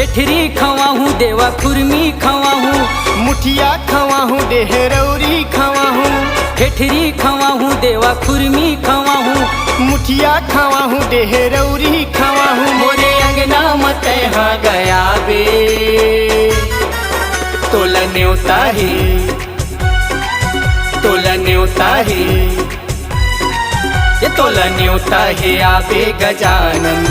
हेठरी खवाहूँ देवा खुरमी खवाहूँ, मुठिया खवाहूँ डेहरौरी खवाहूँ। हेठरी खवाहूँ देवा खुरमी खवाहूँ, मुठिया खवाहूँ डेहरौरी खवाहूँ। मोरे अंगना मत यहाँ गया बे तोला न्योता है, तोला न्योता है, ये तोला न्योता है आबे गजानन।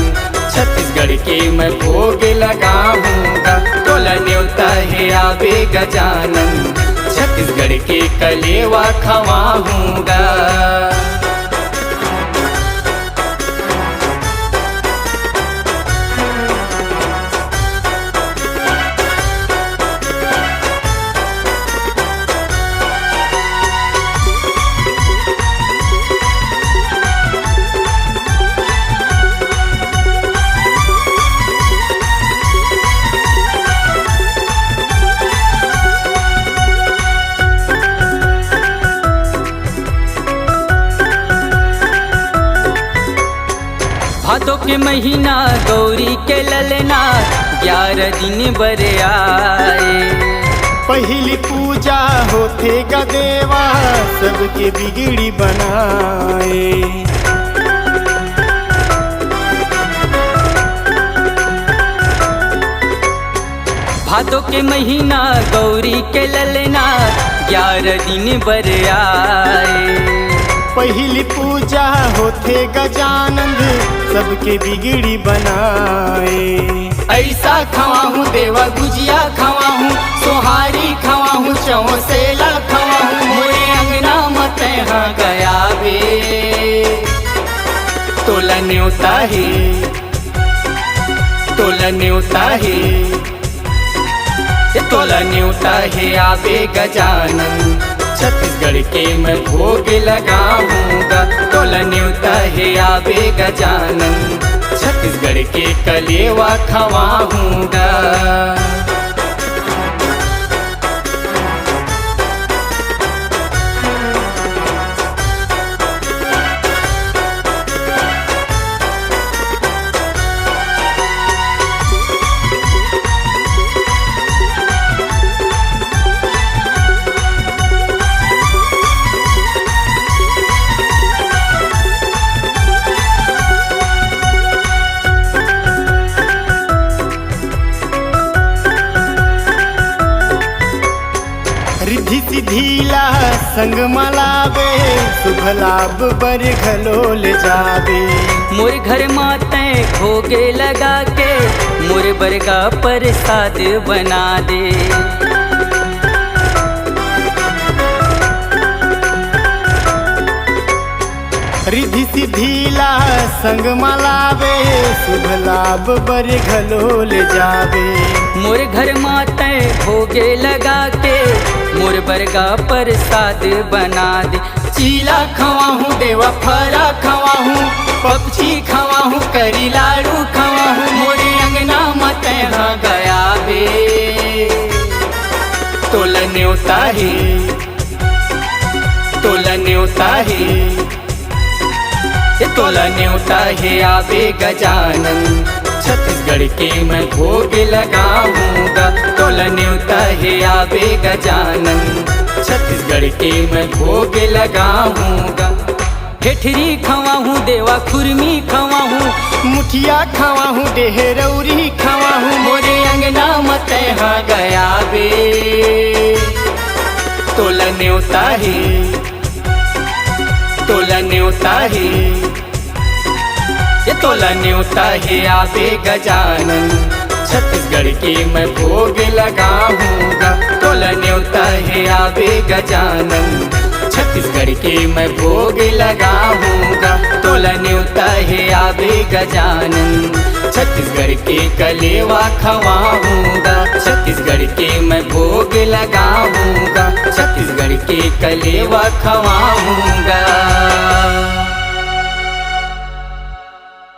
छत्तीसगढ़ के मैं भोग लगाऊंगा, तोला न्योता है आबे गजानन। छत्तीसगढ़ के कलेवा खवाऊंगा। भादों के महीना गौरी के ललना 11 दिन बर आए। पहली पूजा होते गा देवा सबके बिगड़ी बनाए। भादों के महीना गौरी के ललना 11 दिन बर आए। पहली पूजा होते गजानंद सबके बिगड़ी बनाए। ऐसा खवाहूँ देवा गुजिया खवाहूँ, सोहारी खवाहूँ, चौसेला खवाहूँ। मोरे अंगना मत यहाँ गया बे तोला न्योता है, तोला न्योता है, ये तोला न्योता है आबे गजानन। छत्तीसगढ़ के मैं भोग लगाऊंगा, तोला न्योता है आबे गजानन। छत्तीसगढ़ के कलेवा खवाऊंगा। रिद्धि सिद्धीला संग मलावे, शुभ लाभ बर घलोल जावे। मोर घर माते भोगे लगा के, मोर बरगा प्रसाद बना दे। रिद्धि सिद्धीला संग मलावे, शुभ लाभ बर घलोल जावे। मोर घर माते भोगे लगा के, मोर बरगा प्रसाद बना दे। चीला खवाहूँ देवा फरा खवाहूँ, पक्षी खवाहूँ, करी लाड़ू खवाहूँ। मोरे अंगना मत यहाँ गया बे तोला न्योता है, तोला न्योता है, ये तोला न्योता है आबे गजानन। छत्तीसगढ़ के मैं भोग लगाऊंगा, तोला न्योता है आबे गजानन। छत्तीसगढ़ के मैं भोग लगाऊंगा। हेठरी खवाहूँ देवा खुरमी खवाहूँ, मुठिया खवाहूँ डेहरौरी खवाहूँ। मोरे अंगना मत यहाँ गया बे तोला न्योता है, तोला न्योता है, ये तोला न्योता है आबे गजानन। छत्तीसगढ़ के मैं भोग लगाऊंगा, तोला न्योता है आबे गजानन। छत्तीसगढ़ के मैं भोग लगाऊंगा, तोला न्योता है आबे गजानन। छत्तीसगढ़ के कलेवा खवाऊंगा, छत्तीसगढ़ के मैं भोग लगाऊंगा, छत्तीसगढ़ के कलेवा खवाऊंगा।